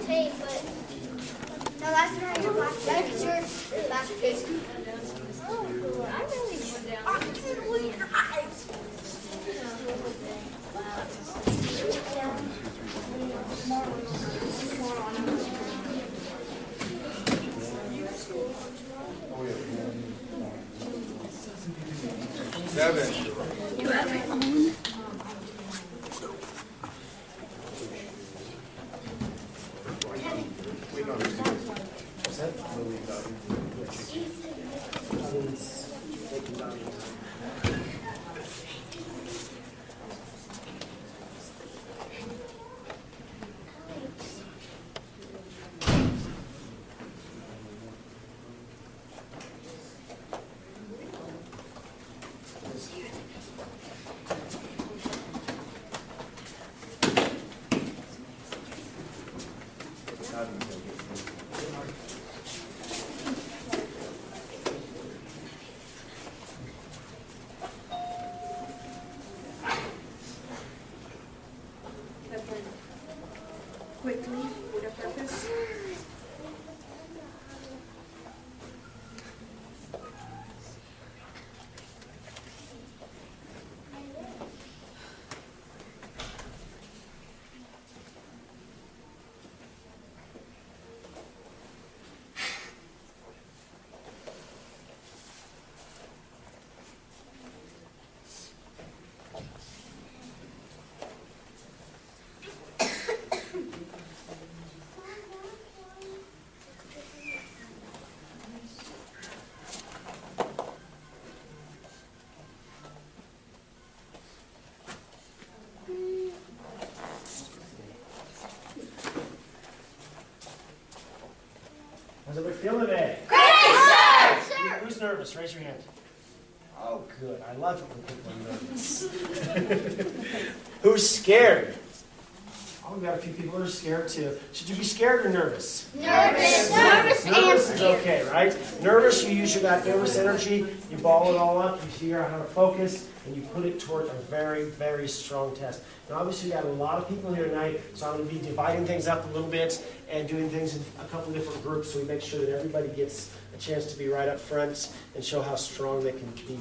same, but no, that's not your black. That's your black face. Oh, I really went down. Look at your eyes. Seven. You have your own. Quickly, with a purpose. How's everybody feeling today? Great, sir! Who's nervous? Raise your hand. Oh, good. I love it when people are nervous. Who's scared? Oh, we got a few people who are scared too. Should you be scared or nervous? Nervous. Nervous and Nervous is scared. okay, right? Nervous, you use that nervous energy, you ball it all up, you figure out how to focus, and you put it towards a very, very strong test. Now, obviously, we got a lot of people here tonight, so I'm going to be dividing things up a little bit and doing things in a couple different groups so we make sure that everybody gets a chance to be right up front and show how strong they can be.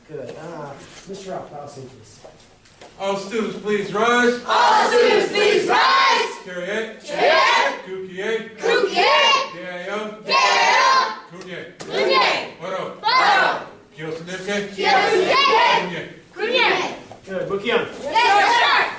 Good. Mr. Ralph, I'll say this. All students, please rise. All students, please rise. Carrier. Cheer. Croupier. Croupier. Gaillon. Gaillon. Croupier. Croupier. Waro. Waro. Kiosinevke. Kiosinevke. Croupier. Croupier. Good. Bukian. Yes, sir.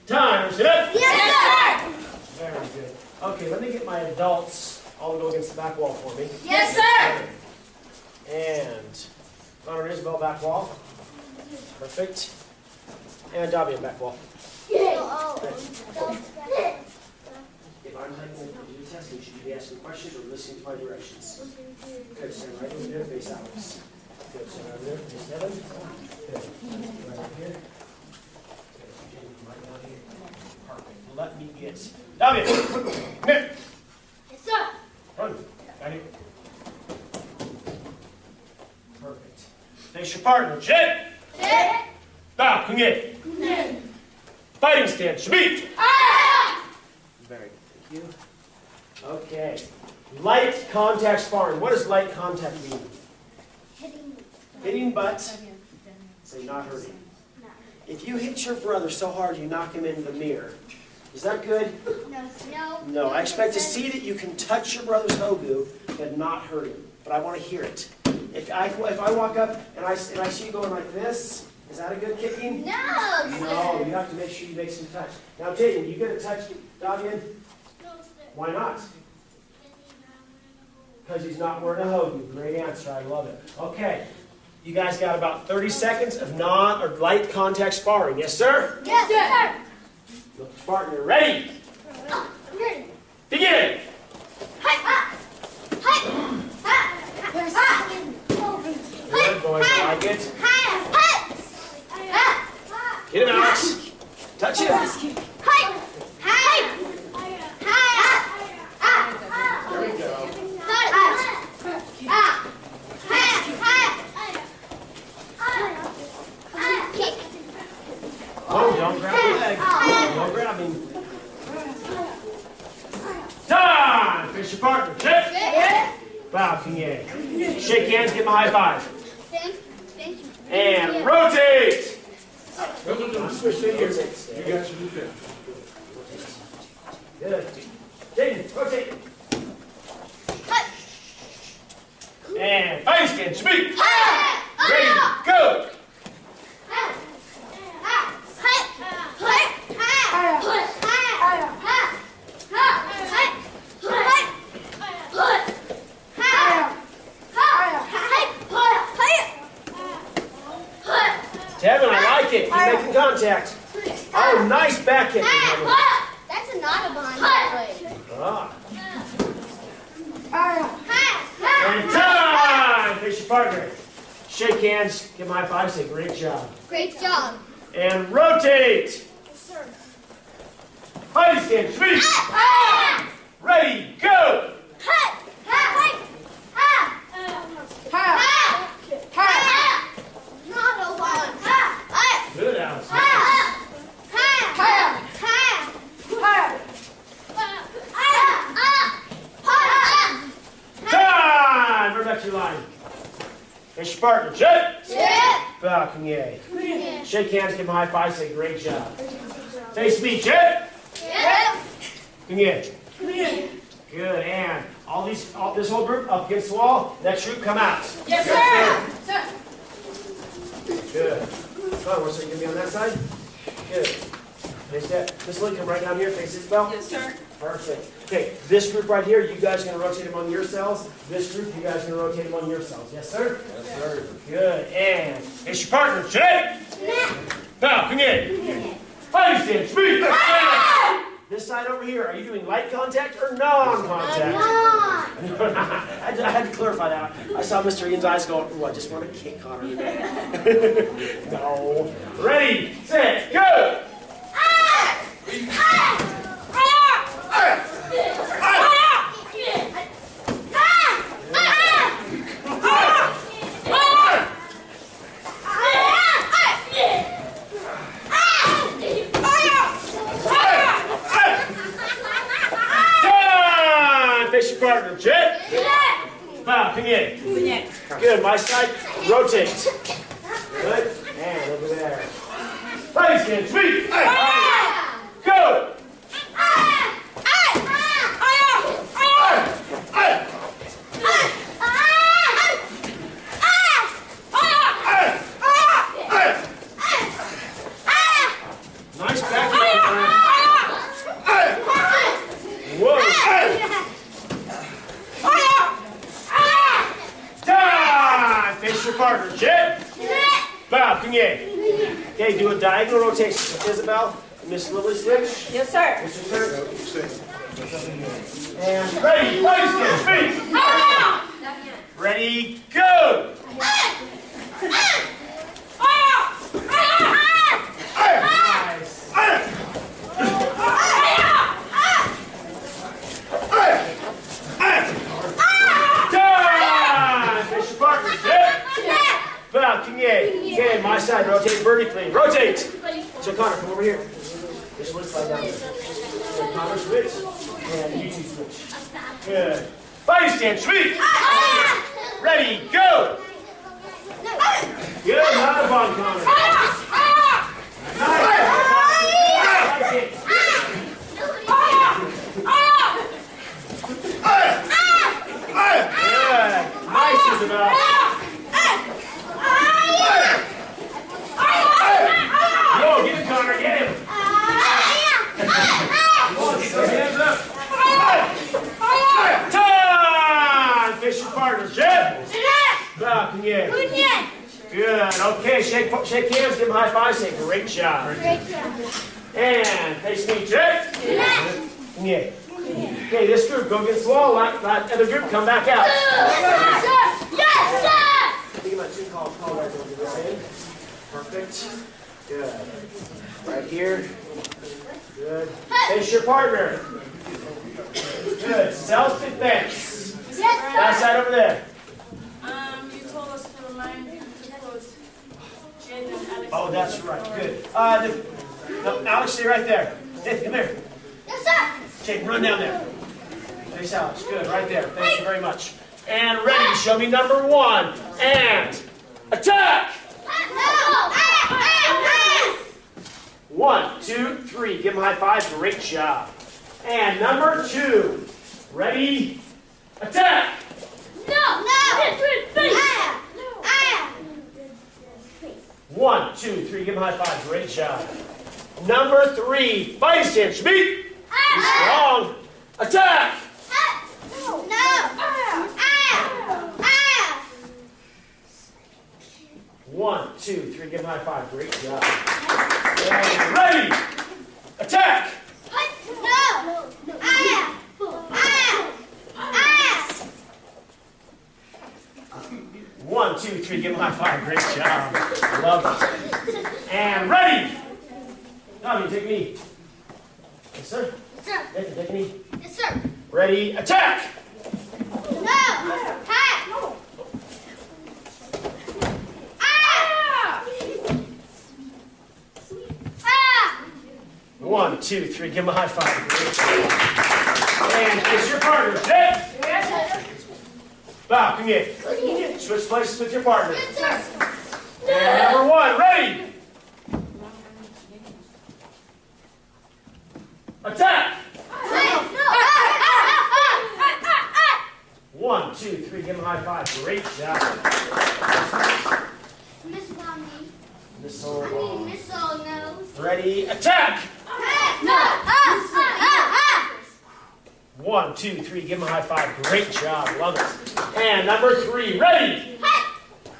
Time. Sit up. Yes, sir. Very good. Okay, let me get my adults all to go against the back wall for me. Yes, sir. And Connor and Isabel back wall. Perfect. And Davian back wall. If I'm taking the test, you should be asking questions or listening to my directions. Good. Stand right over there, face Alex. Good. Stand right over there, face Devin. Good. Right over here. Good. Right down here. Perfect. Let me get Davian. Come here. Yes, sir. Run. Down here. Perfect. Face your partner. Jed. Sit. Bow. Kunye. Fighting stance. Shabit. Ah! Very good. Thank you. Okay. Light contact sparring. What does light contact mean? Hitting but say not hurting. If you hit your brother so hard you knock him into the mirror, is that good? No. No. I expect to see that you can touch your brother's hogu but not hurt him. But I want to hear it. If I walk up and I see you going like this, is that a good kicking? No. No, you have to make sure you make some touch. Now, Jaden, you gonna touch Davian? No, sir. Why not? Because he's not wearing a hoodie. Great answer. I love it. Okay. You guys got about 30 seconds of non or light contact sparring. Yes, sir? Yes, sir. Look, Spartan, you're ready. I'm ready. Begin. Hi. Hi. Good, boys. I like it. Hi. Jet. Balcony. Shake hands, give him a high five. Thank you. And rotate. No. Switch in here. You got to do that. Good. Jaden, rotate. Cut. And fighting stance, speak. Ready, go. Tevin, I like it. Keep making contact. Oh, nice back kick. That's a not a bond, by the way. Ah. And time! Face your partner. Shake hands, give him a high five, say great job. Great job. And rotate. Fighting stance, speak. Ready, go. Not a bond. Good, Alex. Time! Right back to your line. Face your partner, Jet. Balcony. Shake hands, give him a high five, say great job. Face me, Jet. Come here. Good, and this whole group up against the wall. Next group, come out. Yes, sir. Good. Come on, so you gonna be on that side? Good. Face that. Miss Lynn, come right down here, face Isabel. Yes, sir. Perfect. Okay, this group right here, you guys are gonna rotate among yourselves. This group, you guys are gonna rotate among yourselves. Yes, sir? Yes, sir. Good, and it's your partner, Jay. Now, come in. Fighting stance, speed. This side over here, are you doing light contact or non-contact? I had to clarify that. I saw Mr. Ian's eyes go, ooh, I just want to kick on her today. No. Ready, set, go! Face your partner, Jet. Wow, come in. Good, my side, rotate. Good, and over there. Fighting stance, sweep. Go. Nice back. Whoa. Time! Face your partner, Jet. Bow, come in. Okay, do a diagonal rotation. So Isabel, Miss Lily switch. Yes, sir. Mr. Turk. And ready, fight stance, speed. Ready, go! Nice. Time! Face your partner, Jet. Bow, come in. Okay, my side, rotate vertically. Rotate. So Connor, come over here. Just one slide down. So Connor switch, and you two switch. Good. Fighting stance, sweep. Ready, go. Good, not a bomb, Connor. Nice. Good. Nice, Isabel. Go, get him, Connor, get him. Come on, get those hands up. Time! Fish your partners, Jet. Balcony. Good. Okay, shake hands, give him a high five, say great job. And face me, Jet. Yeah. Okay, this group, go against the wall. That other group, come back out. I think about two call right over this end. Perfect. Good. Right here. Good. Face your partner. Good. Self-defense. That side over there. You told us to remind you to close Jade and Alex. Oh, that's right. Good. No, Alex, stay right there. Hey, come here. Yes, sir. Jake, run down there. Face Alex. Good, right there. Thank you very much. And ready. Show me number 1. And attack! 1, 2, 3. Give him a high five. Great job. And number 2. Ready? Attack! 1, 2, 3. Give him a high five. Great job. Number 3. Fighting stance. Meet. Be strong. Attack! 1, 2, 3. Give him a high five. Great job. And ready! Attack! 1, 2, 3. Give him a high five. Great job. Love it. And ready! Tommy, take me. Yes, sir. Nathan, take me. Yes, sir. Ready? Attack! 1, 2, 3. Give him a high five. Great job. And it's your partner. Jay. Bow, come here. Switch places with your partner. And number 1, ready? Attack! 1, 2, 3. Give him a high five. Great job. Miss Mommy. Missile. Nose. Ready? Attack! 1, 2, 3. Give him a high five. Great job. Love it. And number 3. Ready?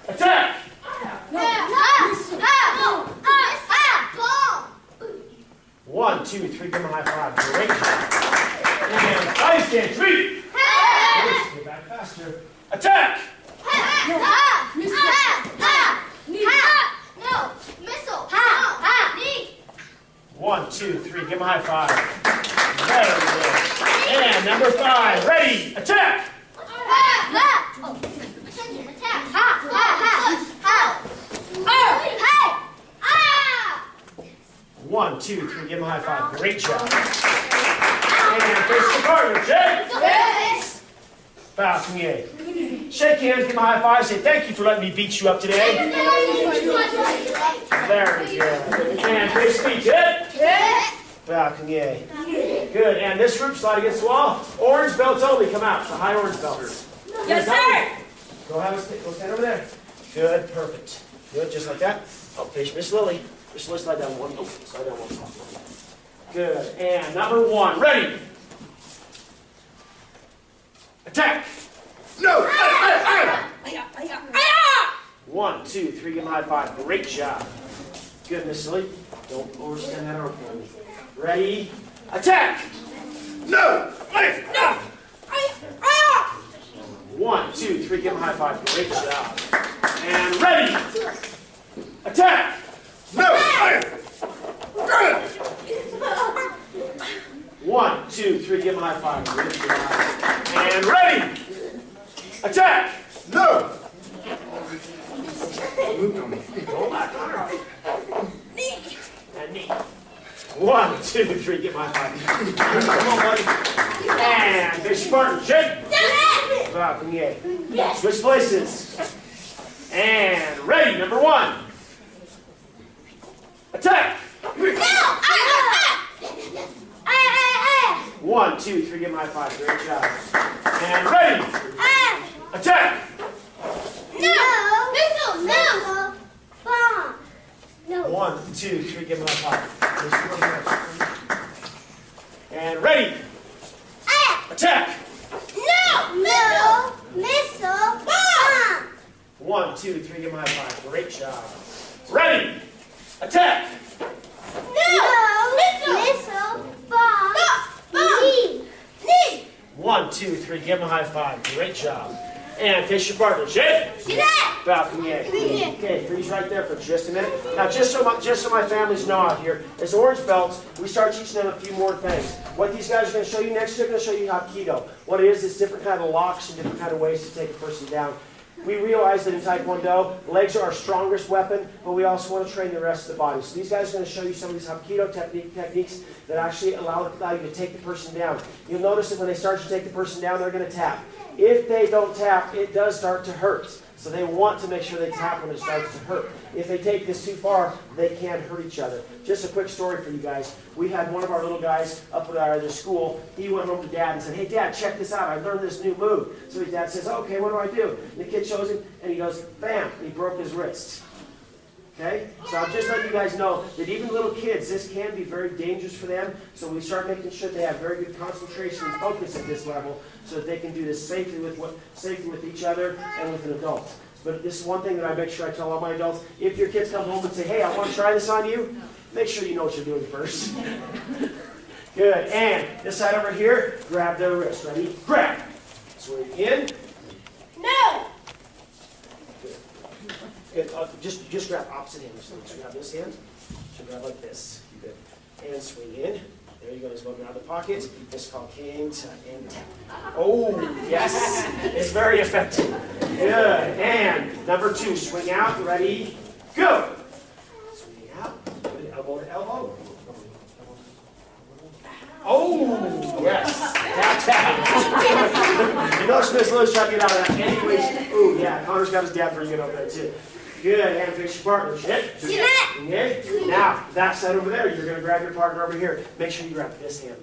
Attack! 1, 2, 3. Give him a high five. Great job. And fight stand. 3. Get back faster. Attack! Missile. 1, 2, 3. Give him a high five. Very good. And number 5. Ready? Attack! 1, 2, 3. Give him a high five. Great job. And face your partner. Jay. Bow to me. Shake hands. Give him a high five. Say thank you for letting me beat you up today. Very good. And face me. Jay. Bow to me. Good. And this group, slide against the wall. Orange belts only. Come out. The high orange belts. Yes, sir. Go stand over there. Good. Perfect. Good. Just like that. Oh, face Miss Lily. Miss Lily, slide down one. Oh, slide down one. Good. And number 1. Ready? Attack! No! 1, 2, 3. Give him a high five. Great job. Good, Miss Lily. Don't overstand that arm for me. Ready? Attack! No! 1, 2, 3. Give him a high five. Great job. And ready? Attack! No! 1, 2, 3. Give him a high five. Great job. And ready? Attack! No! Roll back. And knee. 1, 2, 3. Give him a high five. Come on, buddy. And face your partner. Shake. Bow, come here. Switch places. And ready. Number 1. Attack! 1, 2, 3. Give him a high five. Great job. And ready. Attack! 1, 2, 3. Give him a high five. And ready. Attack! 1, 2, 3. Give him a high five. Great job. Ready. Attack! 1, 2, 3. Give him a high five. Great job. And face your partner. Shake. Bow. Come here. Okay, freeze right there for just a minute. Now, just so my families know out here, as orange belts, we start teaching them a few more things. What these guys are going to show you next, they're going to show you Hapkido. What it is different kind of locks and different kind of ways to take a person down. We realize that in Taekwondo, legs are our strongest weapon, but we also want to train the rest of the body. So these guys are going to show you some of these Hapkido techniques that actually allow you to take the person down. You'll notice that when they start to take the person down, they're going to tap. If they don't tap, it does start to hurt. So they want to make sure they tap when it starts to hurt. If they take this too far, they can hurt each other. Just a quick story for you guys. We had one of our little guys up at our other school. He went home to Dad and said, "Hey, Dad, check this out. I learned this new move." So his dad says, "Okay, what do I do?" And the kid shows him, and he goes, bam, and he broke his wrist. Okay? So I'm just letting you guys know that even little kids, this can be very dangerous for them. So we start making sure they have very good concentration and focus at this level so that they can do this safely with each other and with an adult. But this is one thing that I make sure I tell all my adults. If your kids come home and say, "Hey, I want to try this on you," make sure you know what you're doing first. Good. And this side over here, grab their wrist. Ready? Grab. Swing in. No! Good. Just grab opposite hand. So grab this hand. So grab like this. Good. And swing in. There you go. Just go grab the pocket. This is called king tuck and tap. Oh, yes. It's very effective. Good. And number 2, swing out. Ready? Go. Swing out. Good. Elbow to elbow. Oh, yes. Tap, tap. You know, Smith's Lewis trying to get out of that. Anyways, ooh, yeah. Connor's got his dad pretty good over there, too. Good. And fix your partner. Shit. Okay. Now, that side over there, you're going to grab your partner over here. Make sure you grab this hand.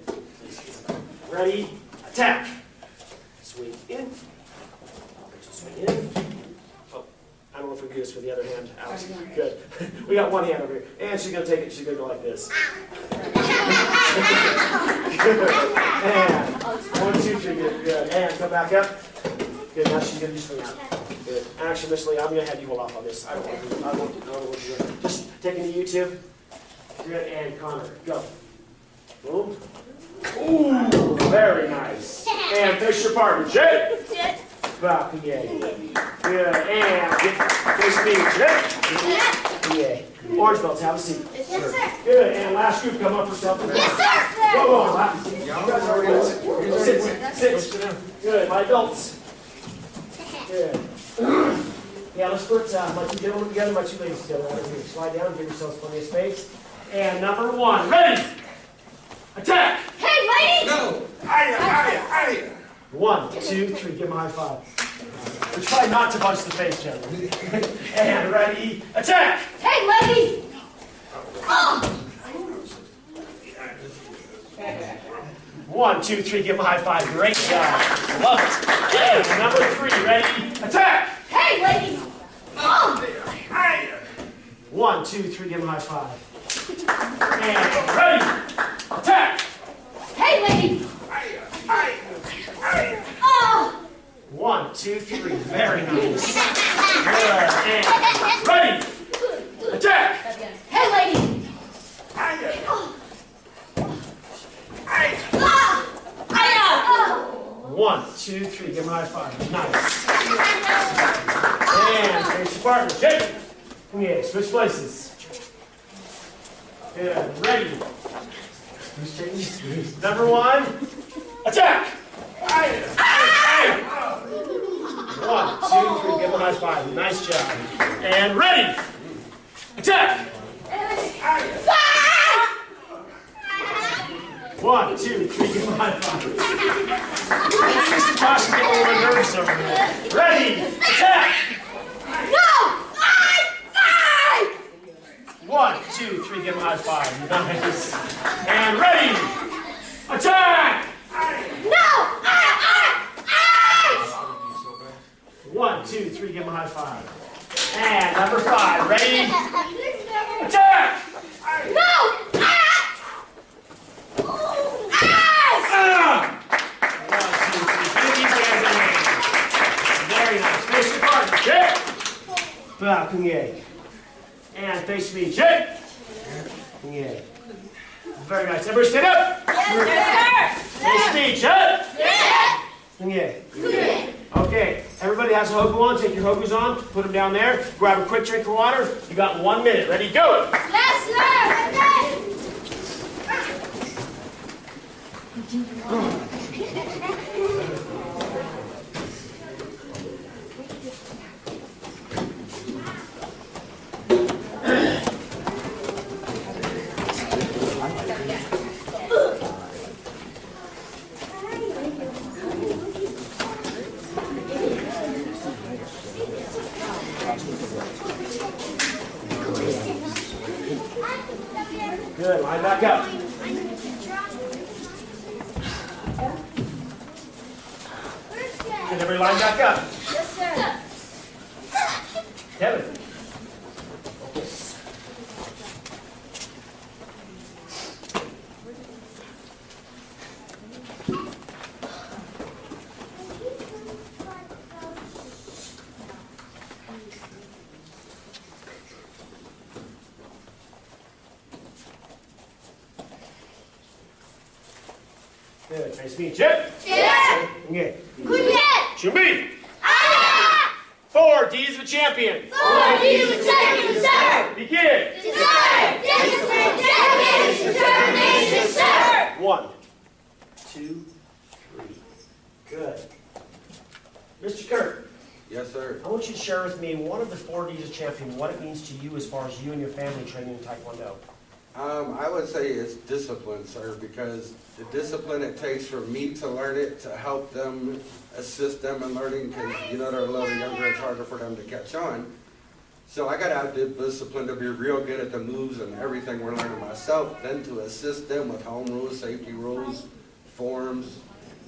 Ready? Attack. Swing in. Swing in. Oh, I don't know if we can do this with the other hand. Out. Good. We got one hand over here. And she's going to take it. She's going to go like this. Good. And 1, 2, 3. Good. And come back up. Good. Now she's going to do swing out. Good. Actually, Miss Lee, I'm going to have you hold off on this. I don't want to do it. Just taking the YouTube. Good. And Connor, go. Boom. Ooh, very nice. And fix your partner. Jay. Back again. Good. And face me. Jay. Yeah. Orange belts, have a seat. Yes, sir. Good. And last group, come up for something. Yes, sir. Go on. You guys are good. Sit. Good. My adults. Good. Yeah, let's put my 2 gentlemen together, my 2 ladies together. Right here. Slide down, give yourselves plenty of space. And number 1, ready? Attack! Hey, lady! No! Hiya! 1, 2, 3, give them a high five. We try not to punch the face, gentlemen. And ready? Attack! Hey, lady! Oh! 1, 2, 3, give them a high five. Great job. Love it. And number 3, ready? Attack! Hey, lady! Oh! 1, 2, 3, give them a high five. And ready? Attack! Hey, lady! Oh! 1, 2, 3, very nice. Good. And ready? Attack! Hey, lady! Oh! Ah! Ah! 1, 2, 3, give him a high five. Nice. And face your partner. Jake. Yeah, switch places. Good. Ready. Who's changing? Number 1. Attack. 1, 2, 3, give him a high five. Nice job. And ready. Attack. 1, 2, 3, give him a high five. Mr. Tosh is getting a little bit nervous over there. Ready. Attack. No! 1, 2, 3, give him a high five. Nice. And ready. Attack. No! 1, 2, 3, give him a high five. And number 5, ready. Attack. No! 1, 2, 3, give these guys a hand. Very nice. Face your partner. Jake. Balcony. And face me. Jake. Yeah. Very nice. Everybody stand up. Yes, Face me. Jake. sir! Yeah. Okay, everybody has a hoku on. Take your hokus on, put them down there. Grab a quick drink of water. You got 1 minute. Ready, go! Yes, sir! Good, line back up. Can everybody line back up? Yes, sir. Kevin. Good. Nice to meet you. Chip. Okay. Shumbi. 4 D's of a champion. Begin. Sir. 1, 2, 3. Good. Mr. Kurt, Yes, sir. I want you to share with me one of the 4 D's of champion, what it means to you as far as you and your family training in Taekwondo. I would say it's discipline, sir, because the discipline it takes for me to learn it, to help them, assist them in learning, because, you know, they're a little younger, it's harder for them to catch on. So I got to have the discipline to be real good at the moves and everything we're learning myself, then to assist them with home rules, safety rules, forms,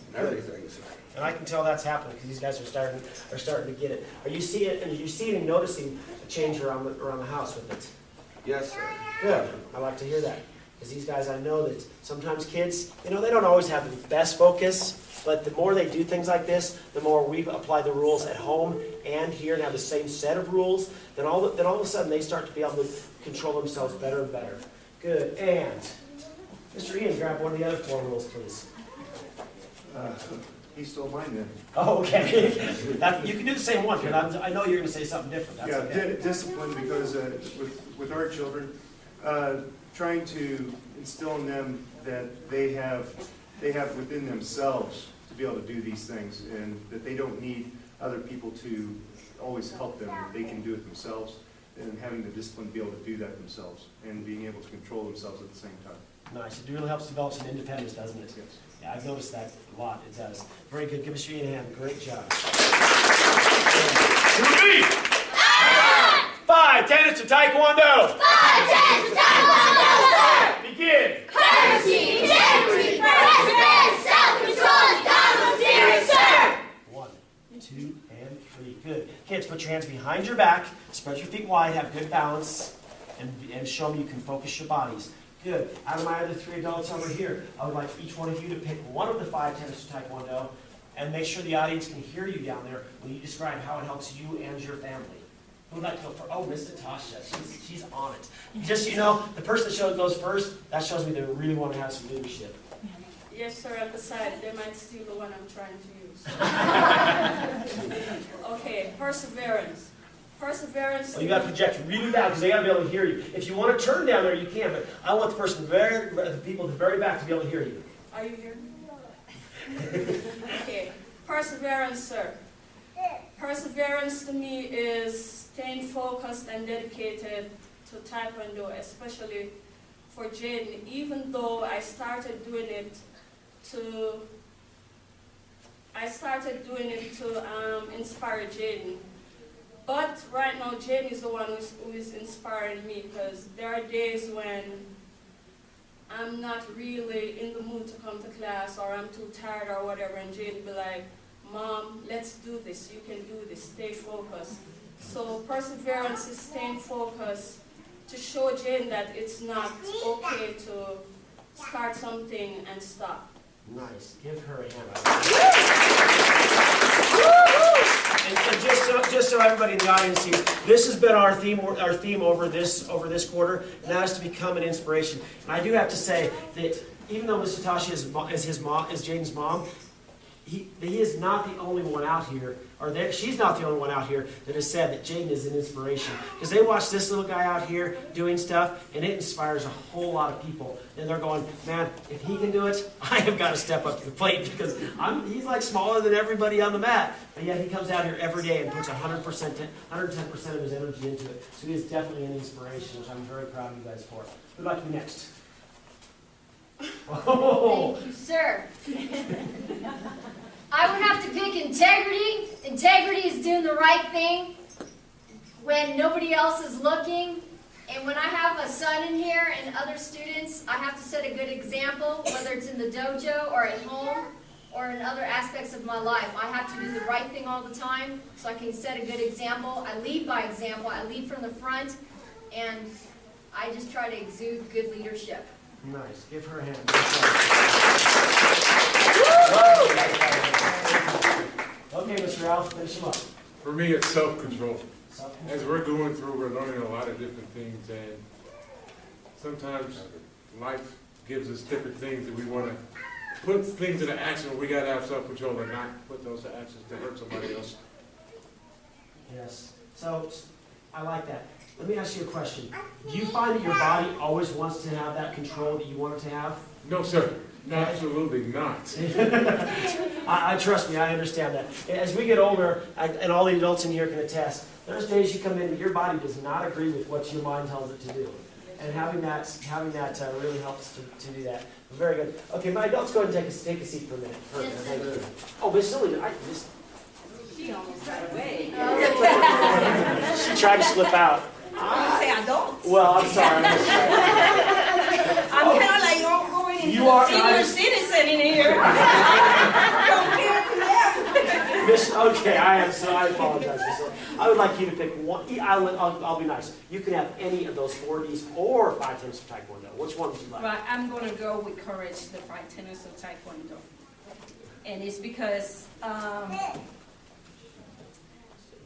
and everything, sir. And I can tell that's happening because these guys are starting to get it. Are you seeing and noticing a change around the house with it? Yes, sir. Good. I like to hear that. Because these guys, I know that sometimes kids, you know, they don't always have the best focus, but the more they do things like this, the more we apply the rules at home and here and have the same set of rules, then all of a sudden they start to be able to control themselves better and better. Good. And Mr. Ian, grab one of the other 4 rules, please. He stole mine then. Oh, okay. You can do the same one, because I know you're going to say something different. That's okay. Discipline, because with our children, trying to instill in them that they have within themselves to be able to do these things, and that they don't need other people to always help them. They can do it themselves, and having the discipline to be able to do that themselves, and being able to control themselves at the same time. Nice. It really helps develop some independence, doesn't it? Yes. Yeah, I've noticed that a lot. It does. Very good. Give Mr. Ian a hand. Great job. 5 tenets of Taekwondo. Begin. Courtesy, integrity, perseverance, self-control, and common spirit, sir. 1, 2, and 3. Good. Kids, put your hands behind your back. Spread your feet wide. Have good balance. And show them you can focus your bodies. Good. Out of my other 3 adults over here, I would like each one of you to pick one of the 5 tenets of Taekwondo and make sure the audience can hear you down there when you describe how it helps you and your family. Who would like to go first? Oh, Miss Natasha. She's on it. Just, you know, the person that goes first, that shows me they really want to have some leadership. Yes, sir, and besides, they might steal the one I'm trying to use. Okay, perseverance. Perseverance. Well, you got to project really bad because they got to be able to hear you. If you want to turn down there, you can, but I want the people at the very back to be able to hear you. Are you here? Okay, perseverance, sir. Perseverance to me is staying focused and dedicated to Taekwondo, especially for Jaden, even though I started doing it to inspire Jaden. But right now, Jaden is the one who is inspiring me, because there are days when I'm not really in the mood to come to class, or I'm too tired or whatever, and Jaden be like, Mom, let's do this, you can do this, stay focused. So perseverance is staying focused to show Jaden that it's not okay to start something and stop. Nice. Give her a hand. And just so everybody in the audience sees, this has been our theme over this quarter, and that is to become an inspiration. And I do have to say that even though Miss Natasha is Jaden's mom, he is not the only one out here, she's not the only one out here that has said that Jaden is an inspiration. Because they watch this little guy out here doing stuff, and it inspires a whole lot of people. And they're going, man, if he can do it, I have got to step up to the plate, because he's like smaller than everybody on the mat. But yet he comes out here every day and puts 100%, 110% of his energy into it. So he is definitely an inspiration, which I'm very proud of you guys for. Who'd like to be next? Oh. Thank you, sir. I would have to pick integrity. Integrity is doing the right thing when nobody else is looking, And when I have a son in here and other students, I have to set a good example, whether it's in the dojo or at home or in other aspects of my life. I have to do the right thing all the time so I can set a good example. I lead by example. I lead from the front, and I just try to exude good leadership. Nice. Give her a hand. Okay, Mr. Ralph, finish him up. For me, it's self-control. Self-control. As we're going through, we're learning a lot of different things, and sometimes life gives us different things that we want to put things into action. We got to have self-control and not put those to actions to hurt somebody else. Yes. So, I like that. Let me ask you a question. Do you find that your body always wants to have that control that you want it to have? No, sir. Absolutely not. I trust me, I understand that. As we get older, and all the adults in here can attest, there's days you come in and your body does not agree with what your mind tells it to do. And having that really helps to do that. Very good. Okay, my adults, go ahead and take a seat for a minute. Thank you. Oh, Miss Silly, She almost got away. she tried to slip out. I say I don't. Well, I'm sorry. I'm kind of like you're going into You are- senior citizen in here. Don't care who left. Miss, okay, I apologize, Miss Silly. I would like you to pick one. I'll be nice. You can have any of those 4Ds or 5 tenets of Taekwondo. Which one would you like? Right, I'm going to go with courage, the 5 tenets of Taekwondo. And it's because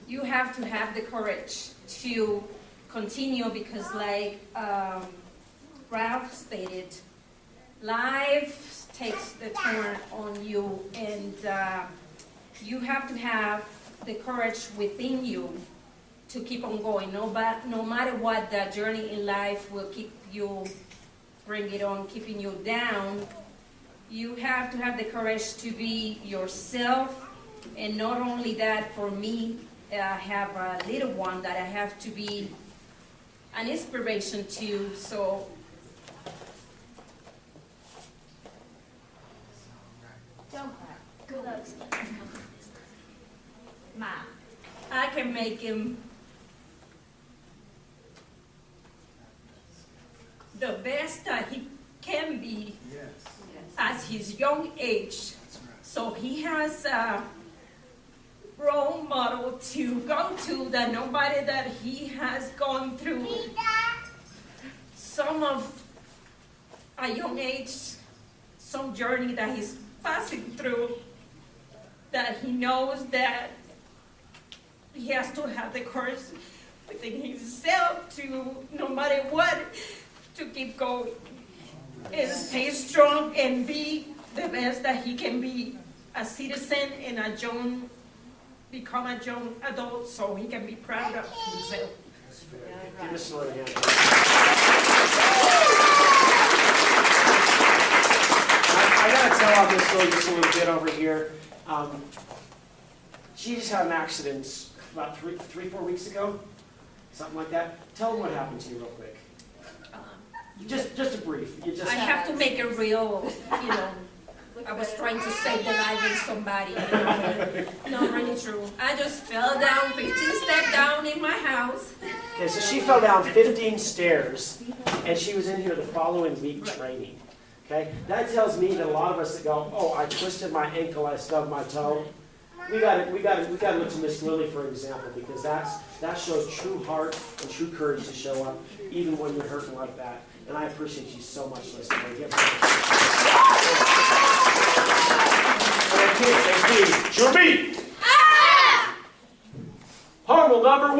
you have to have the courage to continue, because like Ralph stated, life takes the turn on you, and you have to have the courage within you to keep on going. No matter what the journey in life will keep you, bring it on, keeping you down, you have to have the courage to be yourself. And not only that, for me, I have a little one that I have to be an inspiration to, so Don't clap. Good luck. I can make him the best that he can be at his young age. So he has a role model to go to, that nobody that he has gone through some of a young age, some journey that he's passing through, that he knows that he has to have the courage within himself to, no matter what, to keep going and stay strong and be the best that he can be, a citizen and become a young adult, so he can be proud of himself. Give Miss Silly a hand. I gotta tell on Miss Silly just a little bit over here. She just had an accident about 3-4 weeks ago, something like that. Tell them what happened to you real quick. Just a brief. I have to make it real, I was trying to save the life of somebody. Not really true. I just fell down 15 steps down in my house. Okay, so she fell down 15 stairs, and she was in here the following week training. Okay, that tells me that a lot of us that go, oh, I twisted my ankle, I stubbed my toe. We got to look to Miss Lily for example, because that shows true heart and true courage to show up, even when you're hurting like that. And I appreciate you so much, Lisa. Okay, your beat. Horrible number 1.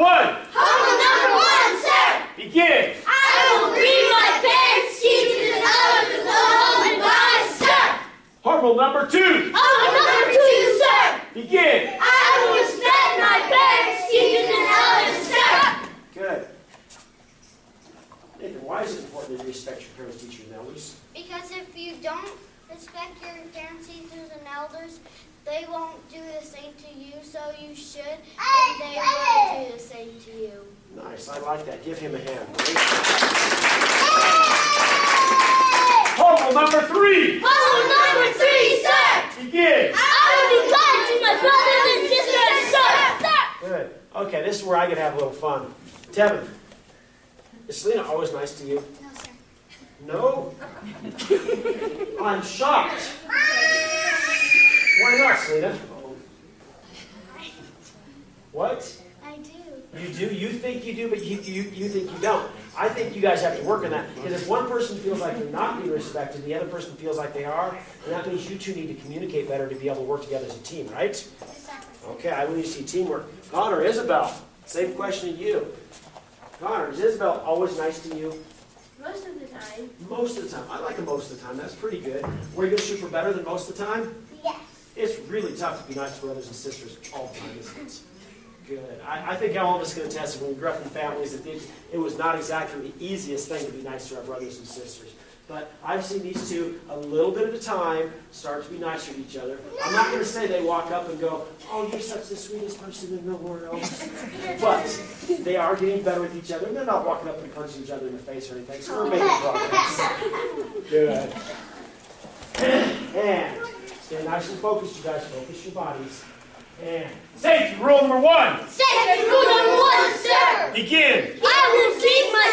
Horrible number 1, sir. Begin. I will greet my parents, teachers, and others with love and advice, sir. Horrible number 2. Horrible number 2, sir. Begin. I will respect my parents, teachers, and elders, sir. Good. Nathan, why is it important that you respect your parents, teachers, and elders? Because if you don't respect your parents, teachers, and elders, they won't do the same to you, so you should, and they will do the same to you. Nice, I like that. Give him a hand. Horrible number 3. Horrible number 3, sir. Begin. I will be kind to my brothers and sisters, sir. Good. Okay, this is where I can have a little fun. Tevin, Is Selena always nice to you? No, sir. No? I'm shocked. Why not, Selena? What? I do. You do? You think you do, but you think you don't. I think you guys have to work on that. Because if one person feels like they're not being respected, the other person feels like they are, and that means you two need to communicate better to be able to work together as a team, right? Yes, sir. Okay, I want you to see teamwork. Connor, Isabel, same question to you. Connor, is Isabel always nice to you? Most of the time. Most of the time. I like it most of the time. That's pretty good. Were you super better than most of the time? Yes. It's really tough to be nice to brothers and sisters all the time, isn't it? Good. I think all of us can attest that when we grew up in families that it was not exactly the easiest thing to be nice to our brothers and sisters. But I've seen these two a little bit at a time start to be nicer to each other. I'm not going to say they walk up and go, "Oh, you're such the sweetest person in the world." But they are getting better with each other. And they're not walking up and punching each other in the face or anything. So we're making progress. Good. And stay nice and focused, you guys. Focus your bodies. And safety rule number 1. Safety rule number 1, sir. Begin. I will keep my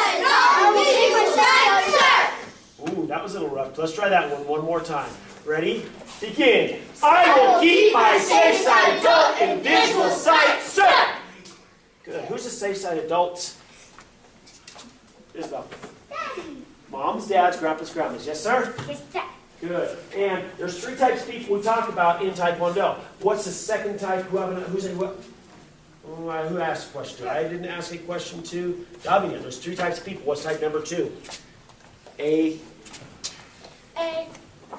style, sir. Ooh, that was a little rough. Let's try that one more time. Ready? Begin. I will keep my safe side adult in visual sight, sir. Good. Who's a safe side adult? Isabel. Moms, dads, grandpas, grandmas. Yes, sir? Yes, sir. Good. And there's 3 types of people we talk about in Taekwondo. What's the second type? Who asked a question? I didn't ask a question to Davina. There's 3 types of people. What's type number 2? A.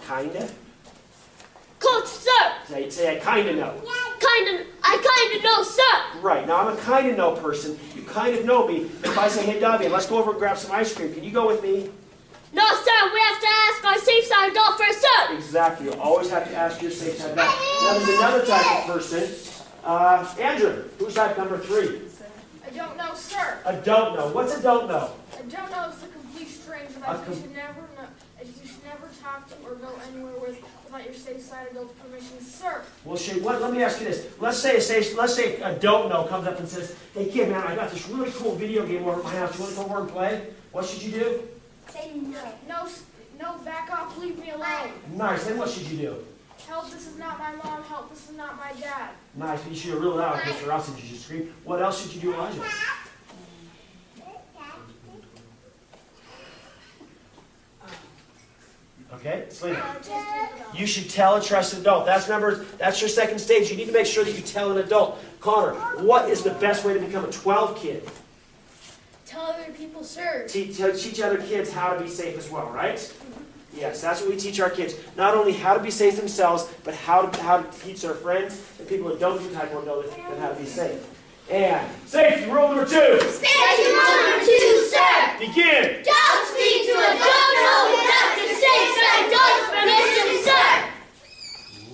Kinda? Coach, sir. Say I kinda know. I kinda know, sir. Right. Now I'm a kinda know person. You kind of know me. If I say, "Hey, Davina, let's go over and grab some ice cream. Can you go with me?" No, sir. We have to ask our safe side adult first, sir. Exactly. You always have to ask your safe side adult. Now there's another type of person. Andrew, who's type number 3? I don't know, sir. A don't know. What's a don't know? I don't know. It's a complete stranger that you should never know. You should never talk to or go anywhere with without your safe side adult's permission, sir. Well, let me ask you this. Let's say a don't know comes up and says, "Hey kid, man, I got this really cool video game over at my house. You want to come over and play?" What should you do? Say no. No, back off. Leave me alone. Nice. Then what should you do? Help! This is not my mom. Help! This is not my dad. Nice. But you should have ruled it out, or else you should scream. What else should you do, Elijah? Okay, Selena. You should tell a trusted adult. That's your second stage. You need to make sure that you tell an adult. Connor, what is the best way to become a 12 kid? Tell other people, sir. Teach other kids how to be safe as well, right? Yes, that's what we teach our kids. Not only how to be safe themselves, but how to teach their friends and people that don't do Taekwondo and how to be safe. And safety rule number 2. Safety rule number 2, sir. Begin. Don't speak to a don't know without the safe side adult's permission, sir.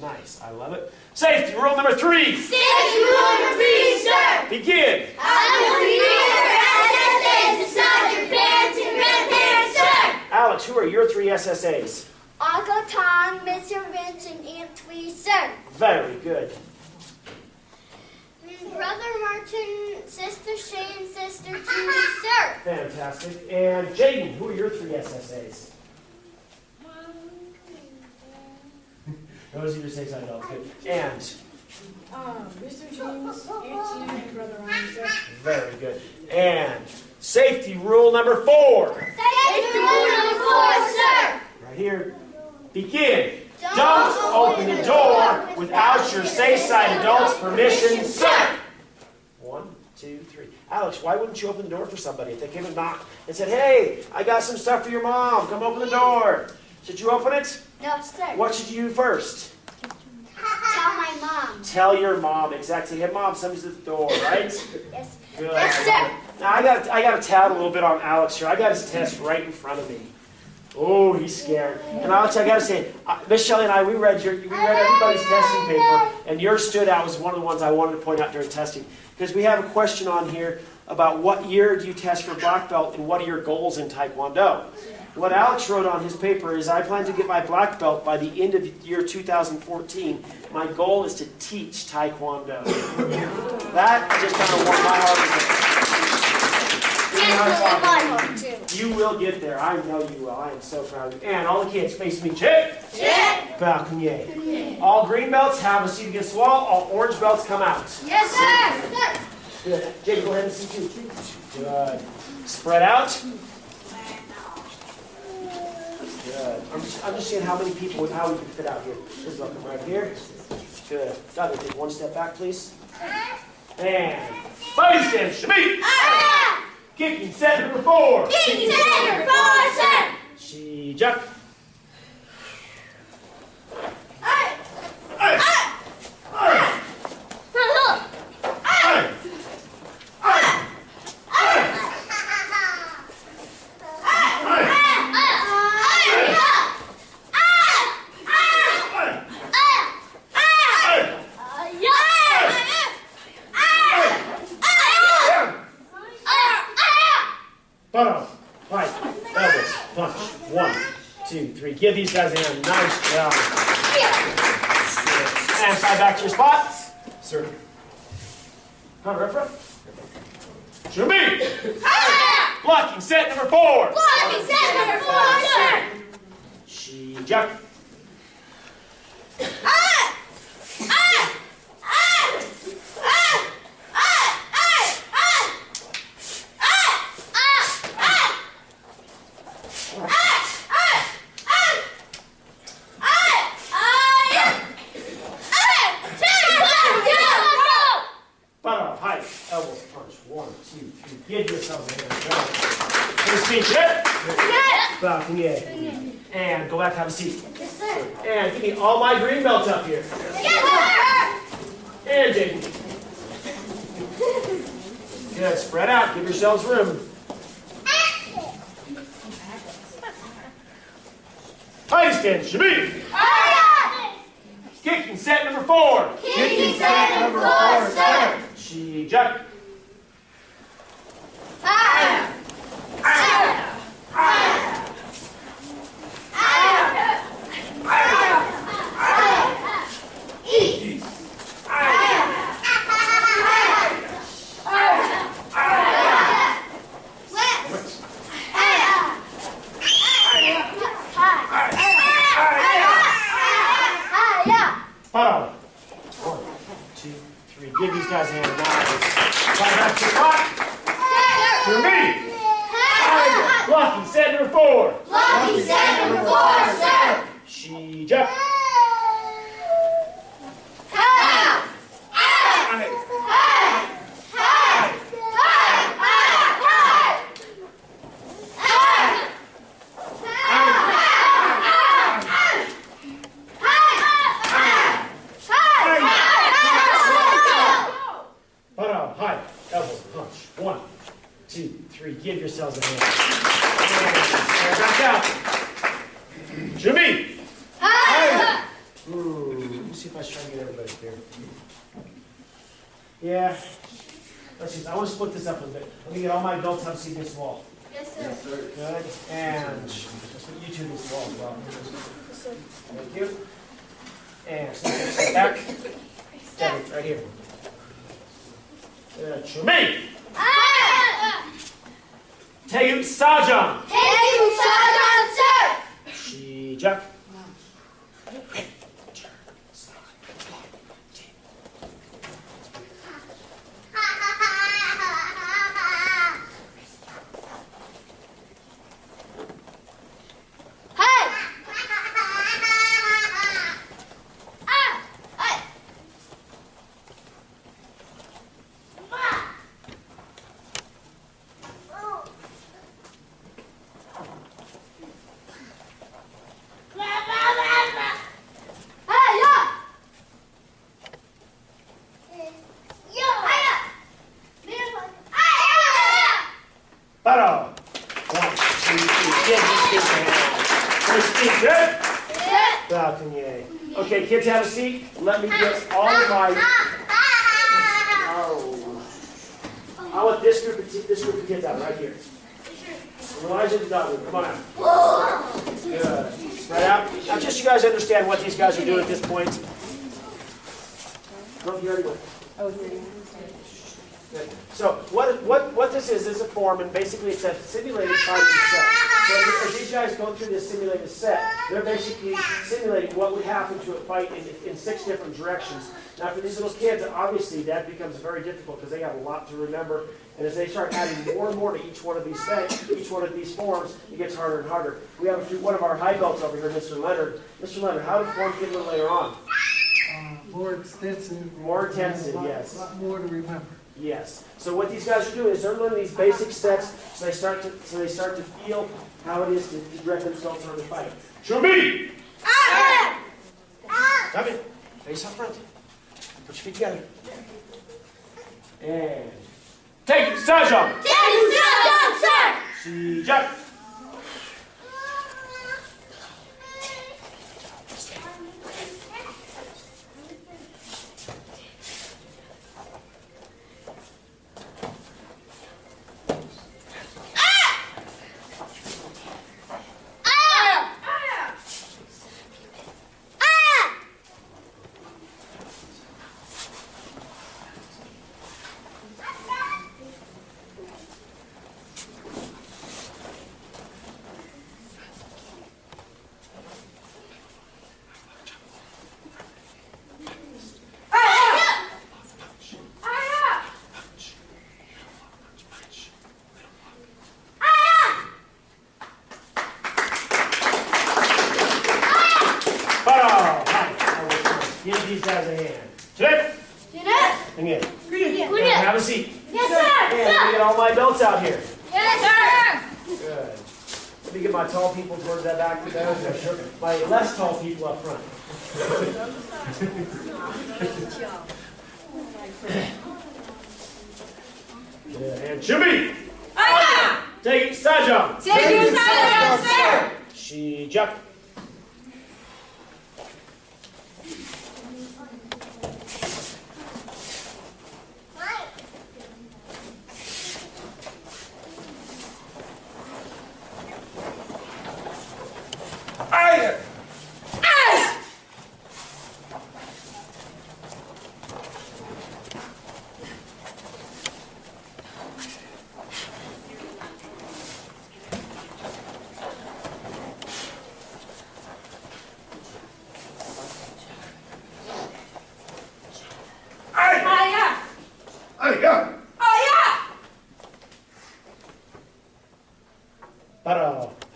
Nice, I love it. Safety rule number 3. Safety rule number 3, sir. Begin. I will be your SSAs beside your parents and grandparents, sir. Alex, who are your 3 SSAs? Uncle Tom, Mr. Vincent, Aunt Twee, sir. Very good. Brother Martin, Sister Shane, Sister Judy, sir. Fantastic. And Jaden, who are your 3 SSAs? Those are your safe side adults. Good. And? Mr. James, Aunt Tina, and Brother Ryan, sir. Very good. And safety rule number 4. Safety rule number 4, sir. Right here. Begin. Don't open the door without your safe side adult's permission, sir. 1, 2, 3. Alex, why wouldn't you open the door for somebody if they came and knocked and said, "Hey, I got some stuff for your mom. Come open the door." Should you open it? No, sir. What should you do first? Tell my mom. Tell your mom. Exactly. Hey, Mom, somebody's at the door, right? Yes. Good. Yes, sir. Now, I got to tout a little bit on Alex here. I got his test right in front of me. Oh, he's scared. And Alex, I got to say, Miss Shelley and I, we read everybody's testing paper, and yours stood out as one of the ones I wanted to point out during testing. Because we have a question on here about what year do you test for black belt and what are your goals in Taekwondo. What Alex wrote on his paper is, I plan to get my black belt by the end of year 2014. My goal is to teach Taekwondo. That just kind of warmed my heart. You will get there. I know you will. I am so proud of you. And all the kids face me. Chip. Chip. Balcony. All green belts have a seat against the wall. All orange belts come out. Yes, sir. Good. Jake, go ahead and see two. Good. Spread out. Good. I'm just seeing how many people, how we can fit out here. This is welcome right here. Good. Got to take one step back, please. And fighting stance, Shabit. Kicking set number 4. Kicking set number 4, sir. She jump. Bottom, right, elbows, punch. 1, 2, 3. Give these guys a hand. Nice job. And slide back to your spot. Sir. Come on, referee. Show me. Blocking set number 4. Blocking set number 4, sir. She jump. Bottom, height, elbows, punch. 1, 2, 3. Give yourself a hand. First speed, chip. Balcony. And go back, have a seat. Yes, sir. And give me all my green belts up here. Yes, And Jaden. Good, spread out, give yourselves room. Height stand, Shabit. Kicking set number 4. Kicking set number 4, sir. She jump. Bottom. 1, 2, 3. Give these guys a hand. Nice. Slide back to the spot. To me. Blocking set number 4. Blocking set number 4, sir. She jump. Bottom, height, elbows, punch. 1, 2, 3. Give yourselves a hand. And back out. Jimmy. Let me see if I try to get everybody here. Yeah. Let's see. I want to split this up a bit. Let me get all my adults have a seat against the wall. Yes, sir. Good. And let's put you two against the wall as well. Thank you. And step back. Stand right here. Jimmy. Tayu Sajam. sir. She jump. Bottom. 1, 2, 3. Give these kids a hand. First seat, good? Balcony. Okay, kids have a seat. Let me get all of my... Oh. I want this group of kids out right here. Elijah the dog room. Come on out. Good. Spread out. Now, just so you guys understand what these guys are doing at this point. Come here, go. Good. So what this is a form, and basically it's a simulated fighting set. So as these guys go through this simulated set, they're basically simulating what would happen to a fight in 6 different directions. Now for these little kids, obviously that becomes very difficult because they got a lot to remember. And as they start adding more and more to each one of these things, each one of these forms, it gets harder and harder. We have one of our high belts over here, Mr. Leonard. Mr. Leonard, how do forms get a little later on? More extensive. More intensive, a lot, yes. A lot more to remember. Yes. So what these guys are doing is they're learning these basic sets, so they start to feel how it is to direct themselves on the fight. Show me. Come in. Face up front. Put your feet together. And take it, side jump. Take it, sir! See jump. Give these guys a hand. Chip. And in. Have a seat. Yes, sir! And let me get all my belts out here. Yes, sir! Good. Let me get my tall people towards that back to them. My less tall people up front. Good. And Chubby. Take it, side jump. Take it, sir! She jump.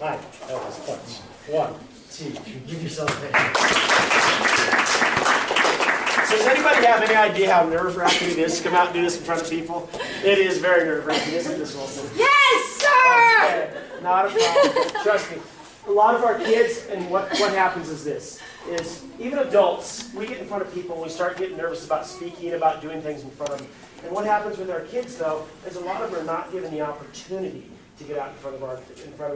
Hi. That was clutch. 1, 2, give yourself a hand. So does anybody have any idea how nerve-wracking it is to come out and do this in front of people? It is very nerve-wracking, isn't it, Miss Wilson? Yes, sir! Okay, not a problem. Trust me. A lot of our kids, and what happens is this, is even adults, we get in front of people, we start getting nervous about speaking, about doing things in front of them. And what happens with our kids, though, is a lot of them are not given the opportunity to get out in front of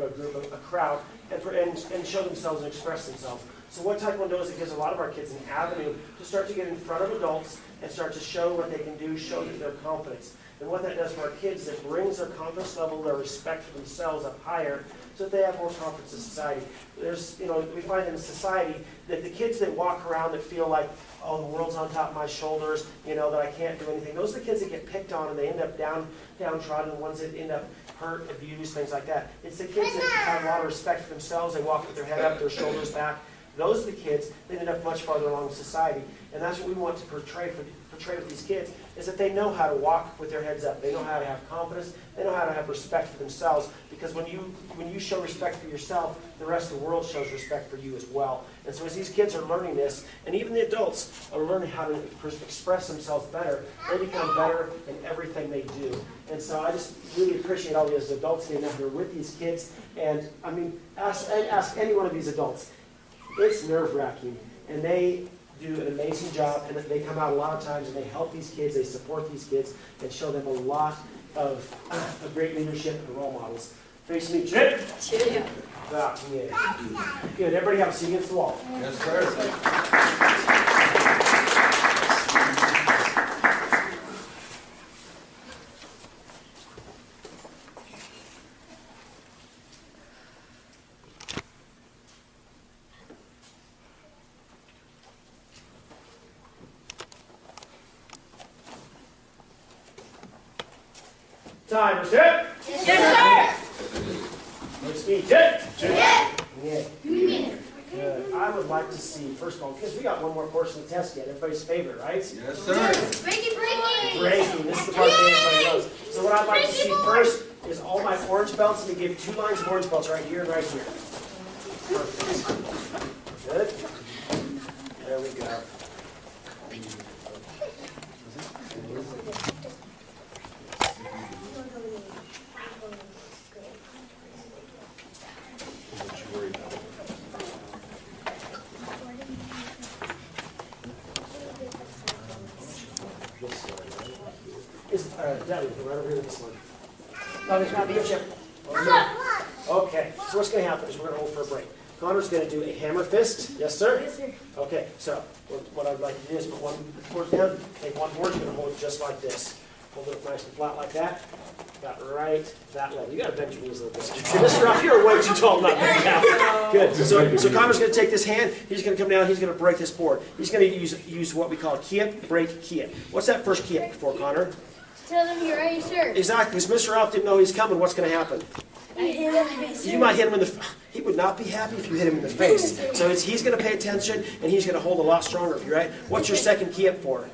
a group, a crowd, and show themselves and express themselves. So what Taekwondo is, it gives a lot of our kids an avenue to start to get in front of adults and start to show what they can do, show their confidence. And what that does for our kids is it brings their confidence level, their respect for themselves up higher, so that they have more confidence in society. We find in society that the kids that walk around that feel like, oh, the world's on top of my shoulders, that I can't do anything, those are the kids that get picked on and they end up downtrodden, the ones that end up hurt, abused, things like that. It's the kids that have a lot of respect for themselves, they walk with their head up, their shoulders back. Those are the kids that end up much farther along in society. And that's what we want to portray with these kids, is that they know how to walk with their heads up. They know how to have confidence. They know how to have respect for themselves. Because when you show respect for yourself, the rest of the world shows respect for you as well. And so as these kids are learning this, and even the adults are learning how to express themselves better, they become better in everything they do. And so I just really appreciate all these adults here that are with these kids. And I mean, ask any one of these adults. It's nerve-wracking, and they do an amazing job, and they come out a lot of times, and they help these kids, they support these kids, and show them a lot of great leadership and role models. Face me, Chip. Chip. Yeah. Good. Everybody have a seat against the wall. Yes, sir. Timer set. Yes, No speed. Jet. Yeah. Yeah. Good. I would like to see, first of all, because we got one more portion of the test yet, everybody's favorite, right? Yes, sir. Breaking. Breaking. This is the part that everybody loves. So what I'd like to see first is all my orange belts. Let me give you 2 lines of orange belts right here and right here. Perfect. Good. There we go. Daddy, right over here with this one. No, there's not be a chip. Okay, so what's going to happen is we're going to hold for a break. Connor's going to do a hammer fist. Yes, sir? Yes, sir. Okay, so what I'd like to do is put one board down, take one board, you're going to hold it just like this. Hold it up nice and flat like that. Got right that level. You got to bend your knees a little bit. Mr. Ruff, you're way too tall not to bend down. Good. So Connor's going to take this hand. He's going to come down. He's going to break this board. He's going to use what we call kiep, break, kiep. What's that first kiep for, Connor? Tell them you're ready, sir. Exactly. Because Mr. Ralph didn't know he's coming. What's going to happen? You might hit him in the. He would not be happy if you hit him in the face. So he's going to pay attention and he's going to hold a lot stronger for you, right? What's your second key up for?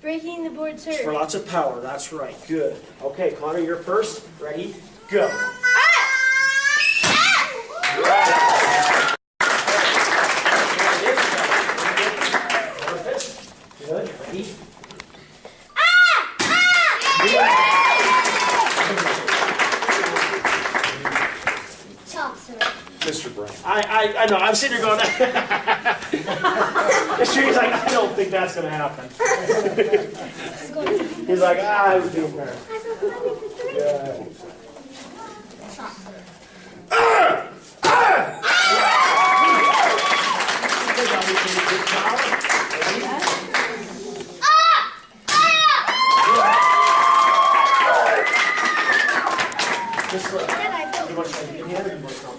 Breaking the board, For sir. lots of power. That's right. Good. Okay, Connor, you're first. Ready? Go. Good. Ready? Top, sir. Mr. Brown. I know. I'm sitting here going. He's like, I don't think that's going to happen. He's like, I was being there. Yeah. You want to try to give me hand or you want to stop?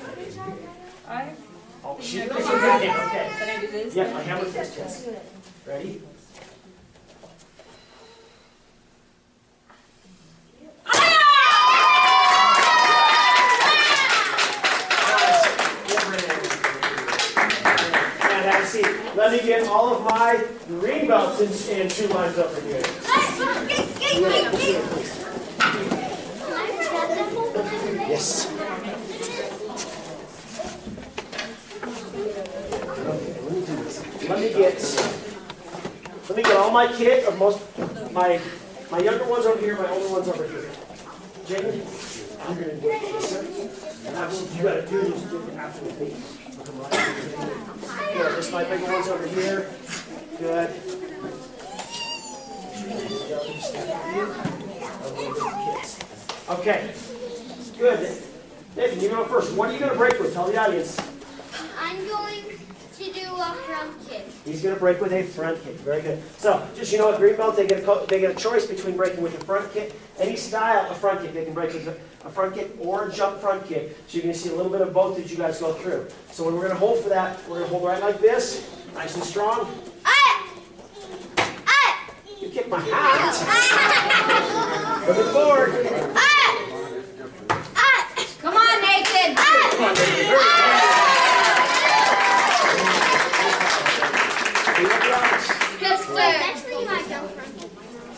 Oh, she knows you're good. Okay. Can I do this? Yeah, I hammer fist, yes. Ready? And have a seat. Let me get all of my green belts in 2 lines over here. Yes. Let me get all my kit of my younger ones over here, my older ones over here. Jamie, I'm gonna do this, sir. And obviously you gotta do this after the beat. Good. Just my bigger ones over here. Good. Okay. Good. Nathan, you go first. What are you gonna break with? Tell the audience. I'm going to do a front kick. He's going to break with a front kick. Very good. So, just you know, at green belt, they get a choice between breaking with a front kick, any style of front kick. They can break with a front kick or a jump front kick. So you're going to see a little bit of both as you guys go through. So when we're going to hold for that, we're going to hold right like this, nice and strong. You kicked my hat. Look at the board. Come on, Nathan. Come on, baby. Very Yes, sir. Actually, you might go front kick.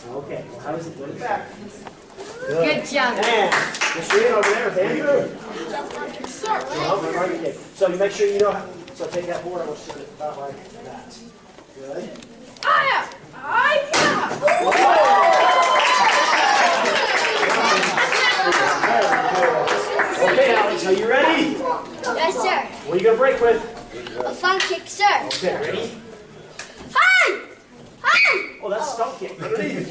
Okay, well, how is it? Put it back. Good job. And Mr. Ian over there with Andrew. So you make sure you know how. So take that board, I want you to about like that. Good. Okay, Alex, are you ready? Yes, sir. What are you going to break with? A front kick, sir. Okay, ready? Oh, that's stump kick. Ready?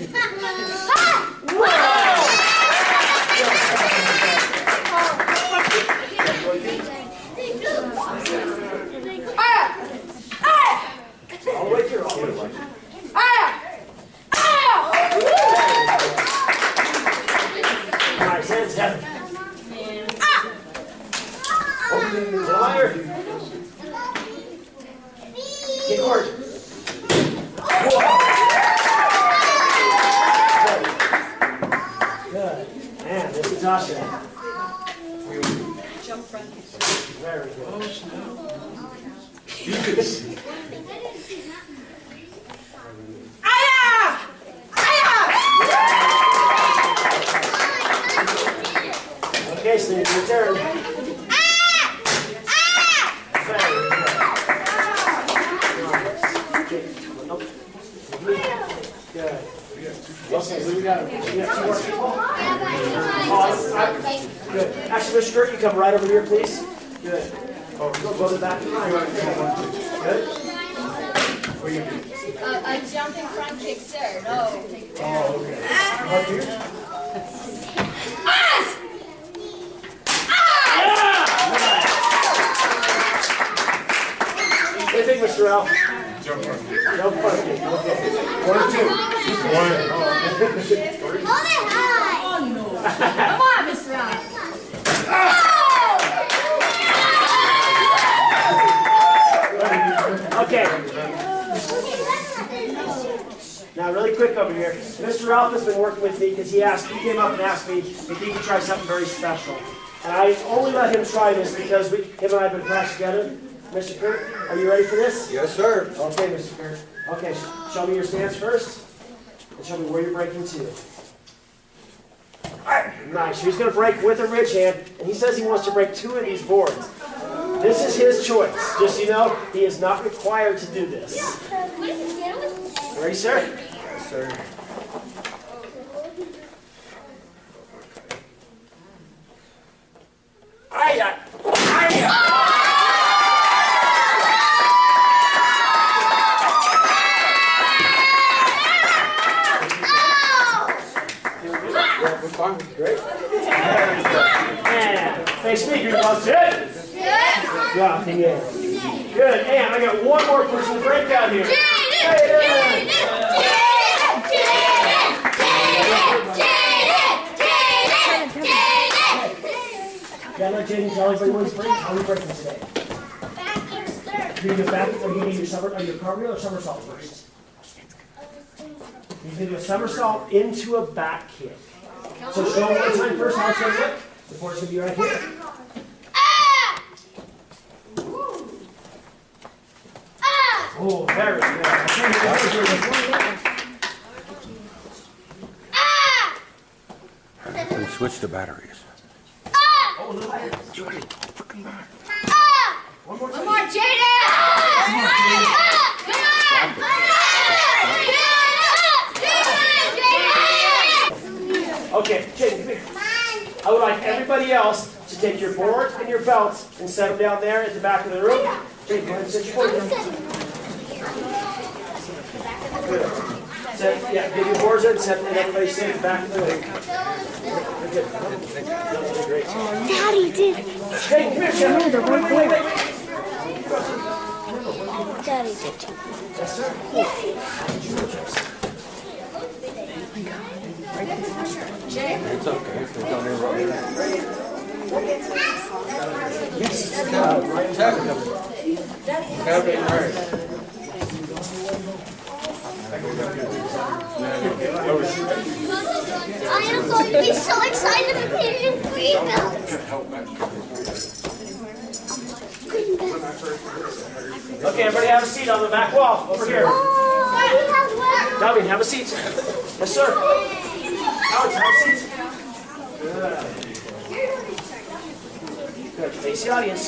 All the way through. All the way through. Nice, hands down. Higher. Get Natasha. Jump front. Very good. Okay, so it's your turn. Very good. Nope. Good. Okay, so we got 2 more people. Good. Actually, Mr. Kurt, you come right over here, please. Good. Go to the back. Good. A jumping front kick, sir. No. Oh, okay. Up here. What do you think, Mr. Ralph? Jump front kick. Jump front kick. Okay. 1 or 2. Hold it high. Oh no. Come on, Mr. Ralph. Okay. Now, really quick over here. Mr. Ralph has been working with me because he came up and asked me if he could try something very special. And I only let him try this because him and I have been practiced together. Mr. Kurt, are you ready for this? Yes, sir. Okay, Mr. Kurt. Okay, show me your stance first. And show me where you're breaking to. Nice. He's going to break with a ridge hand. And he says he wants to break 2 of these boards. This is his choice. Just so you know, he is not required to do this. Ready, sir? Yes, sir. Yeah, we're fine. Great. And face me, green balls. Good. Dropping in. Good. And I got one more person to break out here. Can I let Jaden tell everybody what he's breaking? How are we breaking today? You're going to do back, or you do your cartwheel or somersault first? You're going to do a somersault into a back kick. So show me one time first how it's going to look. The board's going to be right here. Oh, very good. And switch the batteries. One more time. Come on, Jaden! Okay, Jaden, come here. I would like everybody else to take your boards and your belts and set them down there at the back of the room. Jaden, go ahead and set your board down. Good. Get your boards in and set and everybody sit at the back of the room. Good. Great. Daddy did. Jaden, come here, Jaden. Wait. Daddy did. Yes, sir. It's okay. It's on your road. Yes. Kevin, right. I am going to be so excited to be in green belt. Okay, everybody have a seat on the back wall over here. Daddy has one. Tommy, have a seat. Yes, sir. Alex, have a seat. Good. Face the audience.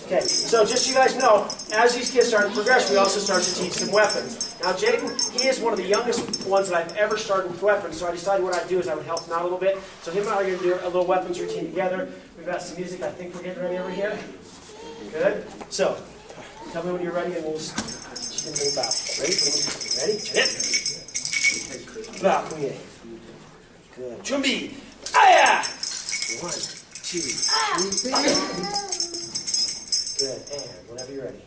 Okay, so just so you guys know, as these kids start to progress, we also start to teach them weapons. Now, Jaden, he is one of the youngest ones that I've ever started with weapons, so I decided what I'd do is I would help him out a little bit. So him and I are going to do a little weapons routine together. We've got some music. I think we're getting ready over here. Good. So, tell me when you're ready, and we'll just move out. Ready? Ready? Hit. Bow. Good. Chumbi. Aya. 1, 2, 3. Good. And whenever you're ready.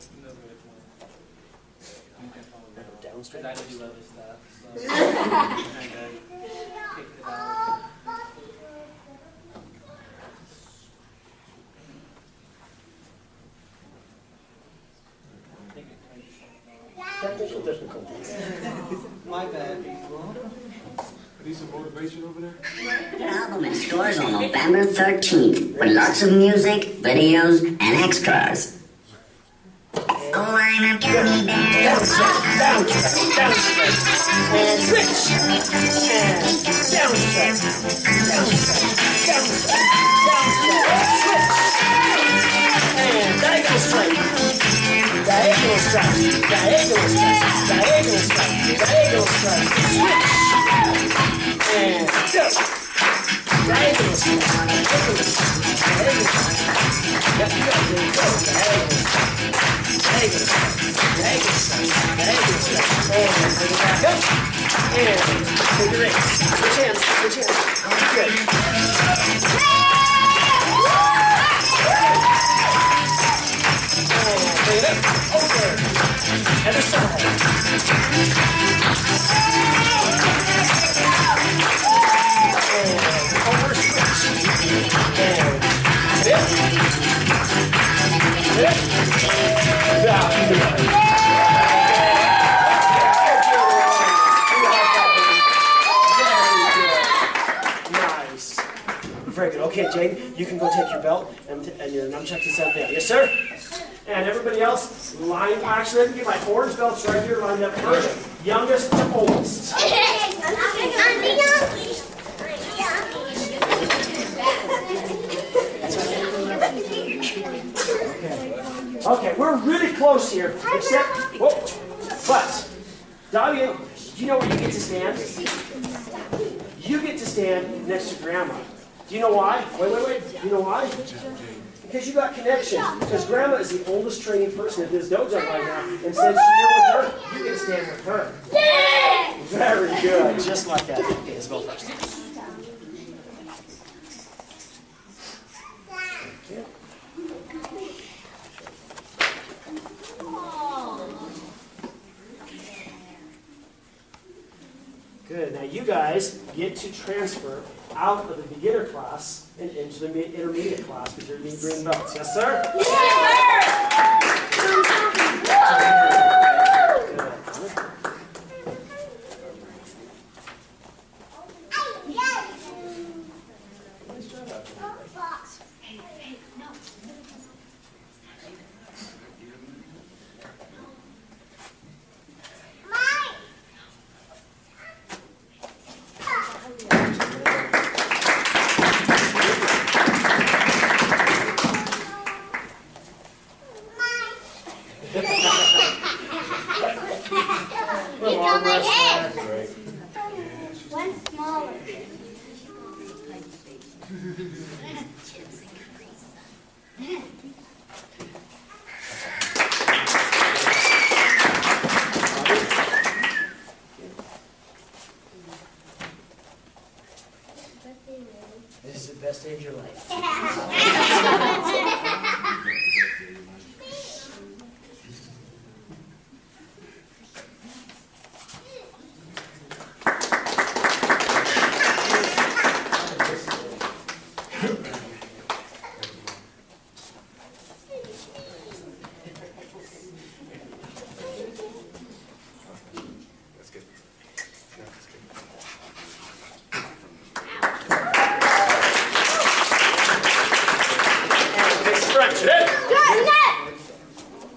Down straight. I do other stuff. So kind of kick it out. Technical difficulties. My bad, people. need some motivation over there? The album in stores on November 13th with lots of music, videos, and extras. Oh, I'm a gummy bear. Down straight, down straight, down straight. And switch. And down straight, down straight, down straight, down straight. Switch. And diagonal straight. Diagonal straight, diagonal straight, diagonal straight, diagonal straight. Switch. And go. Diagonal straight, diagonal straight, diagonal straight. Yep, you got to go. Diagonal straight. Diagonal straight, diagonal straight, diagonal straight. And bring it back up. And figure eight. Switch hands, switch hands. Good. And bring it up. Over. Other side. And over switch. And dip. Dip. Nice. Very good. Okay, Jane, you can go take your belt and your nunchuck to set there. Yes, sir? And everybody else, line. Actually, let me get my orange belts right here lined up first. Youngest to oldest. Okay, we're really close here, except, whoa, but, Damian, do you know where you get to stand? You get to stand next to Grandma. Do you know why? Wait. Do you know why? Because you got connection. Because Grandma is the oldest training person at this dojo right now. And since you're with her, you get to stand with her. Very good. Just like that. Okay, let's go first. Okay. Good. Now you guys get to transfer out of the beginner class and into the intermediate class because you're going to need green belts. Yes, sir? Yes, One smaller. This is the best day of your life.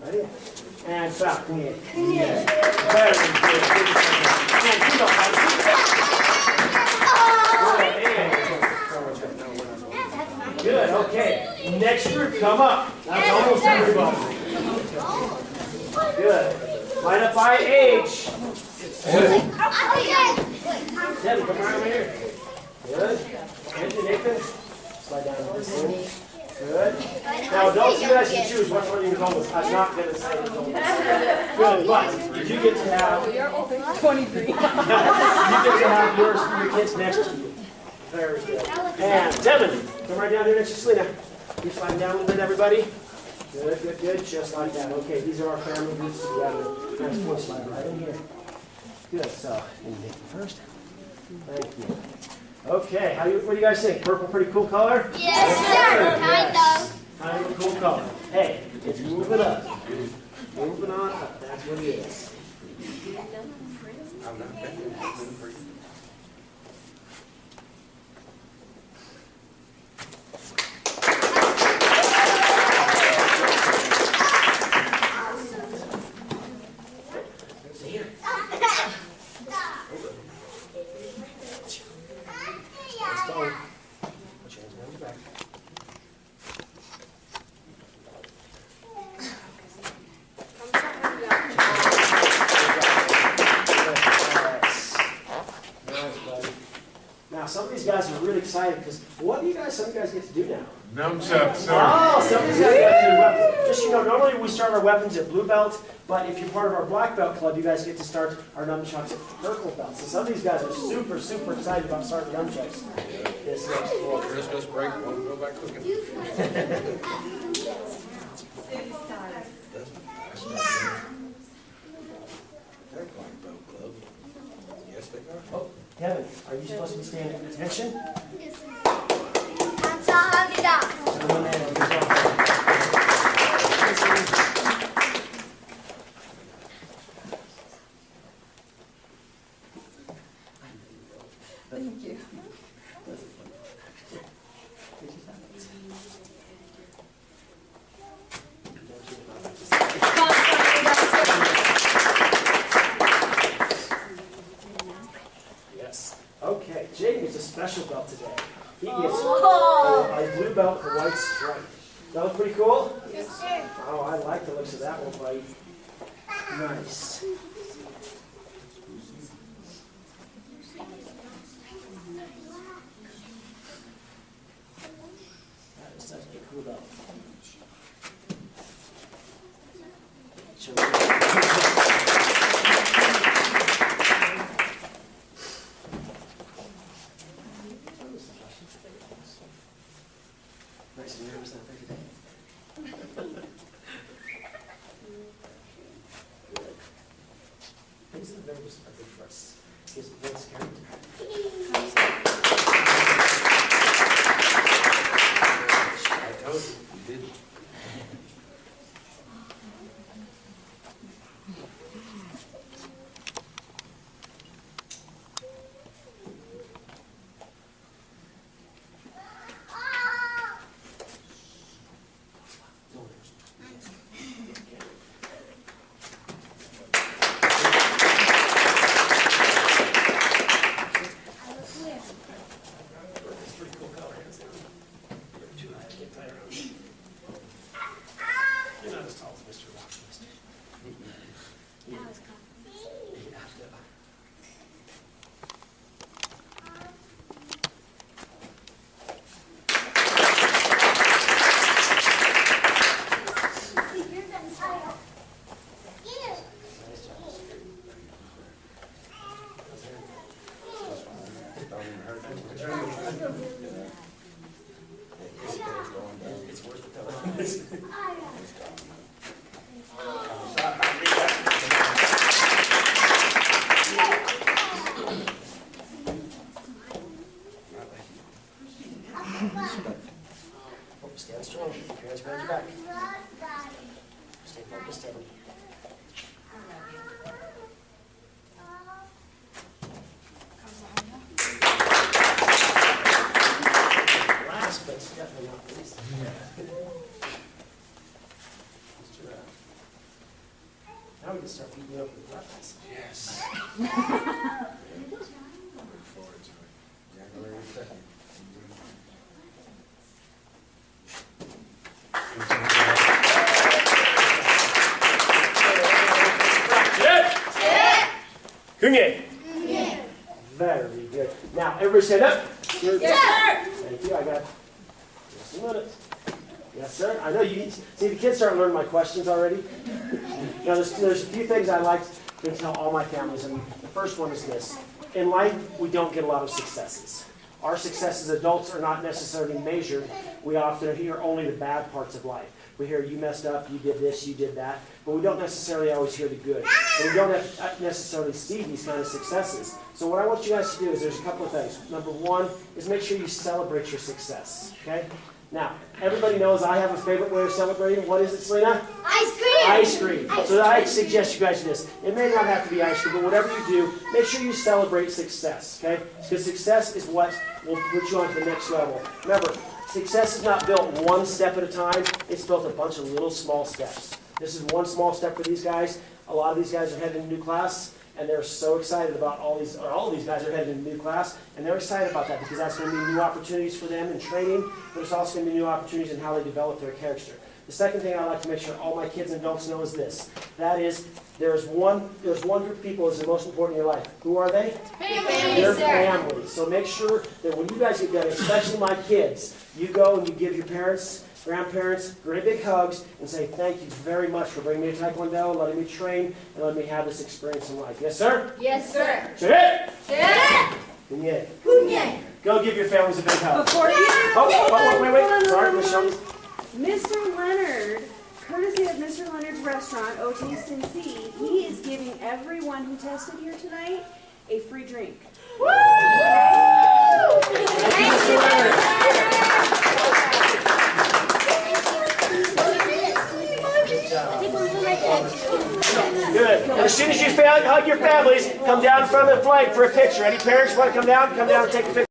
Ready? And back. Yeah. Very good. And keep up. Good, okay. Next group, come up. That's almost everybody. Good. Line up by age. Good. Debbie, come right over here. Good. Andrew, Nathan. Slide down to this one. Good. Now, don't you guys can choose which one you're going with. I'm not going to say the oldest. Good, but you get to have. You're 23. You get to have your kids next to you. Very good. And Devin, come right down here next to Selena. You slide down a little bit, everybody. Good. Just like that. Okay, these are our family groups together. Nice one, slide right in here. Good. So, you take it first. Thank you. Okay, what do you guys think? Purple, pretty cool color? Yes, sir. Kind of. Kind of a cool color. Hey, it's moving up. Moving on up. That's what it is. Now, some of these guys are really excited because what do some of you guys get to do now? Nunchucks, sir. Oh, some of these guys get to do weapons. Just, normally we start our weapons at blue belt, but if you're part of our black belt club, you guys get to start our nunchucks at purple belt. So some of these guys are super, super excited about starting nunchucks this next fall. Christmas break, won't go back cooking. They're black belt club. Yes, they are. Oh, Kevin, are you supposed to be staying at attention? Thank you. Yes. Okay, Jake gets a special belt today. He gets a blue belt with a white stripe. That look pretty cool? Yes, sir. Oh, I like the looks of that one, buddy. Nice. That is such a cool belt. Nice and nervous out there today. Good. Things that are nervous are good for us. Gives me one scared. I told you, you did. It's pretty cool color, isn't it? You're too high to get tired of. You're not as tall as Mr. Rocky. Yeah. Nice job. Don't even hurt them. It's worth it though. Stand strong. Keep your hands behind your back. Stay focused, steady. Last, but definitely not least. Now we can start beating up with weapons. Yes. Look forward to it. January 2nd. Kunye. Very good. Now, everybody stand up. Yes, sir. Thank you. I got just a minute. Yes, sir. I know you see the kids start learning my questions already. Now, there's a few things I like to tell all my families, and the first one is this: in life, we don't get a lot of successes. Our successes as adults are not necessarily measured. We often hear only the bad parts of life. We hear you messed up, you did this, you did that, but we don't necessarily always hear the good. And we don't necessarily see these kind of successes. So what I want you guys to do is there's a couple of things. Number one is make sure you celebrate your success, okay? Now, everybody knows I have a favorite way of celebrating. What is it, Selena? Ice cream. Ice cream. So I suggest you guys do this. It may not have to be ice cream, but whatever you do, make sure you celebrate success, okay? Because success is what will put you on to the next level. Remember, success is not built one step at a time. It's built a bunch of little small steps. This is one small step for these guys. A lot of these guys are heading to a new class, and they're so excited about all of these guys are heading to a new class, and they're excited about that because that's going to be new opportunities for them in training, but it's also going to be new opportunities in how they develop their character. The second thing I like to make sure all my kids and adults know is this. That is, there's one group of people that's the most important in your life. Who are they? Family, Your sir. family. So make sure that when you guys get done, especially my kids, you go and you give your parents, grandparents, great big hugs and say, thank you very much for bringing me to Taekwondo, letting me train, and letting me have this experience in life. Yes, sir? Yes, sir. Say it! Yeah. Kunye. Kunye. Go give your families a big hug. Before you do, Oh, wait. Sorry, Michelle. Mr. Leonard, courtesy of Mr. Leonard's restaurant, O.T. Cincy, he is giving everyone who tested here tonight a free drink. Woo! Thank you, Mr. Leonard. Good job. Good. And as soon as you hug your families, come down in front of the flag for a picture. Any parents want to come down and take a picture?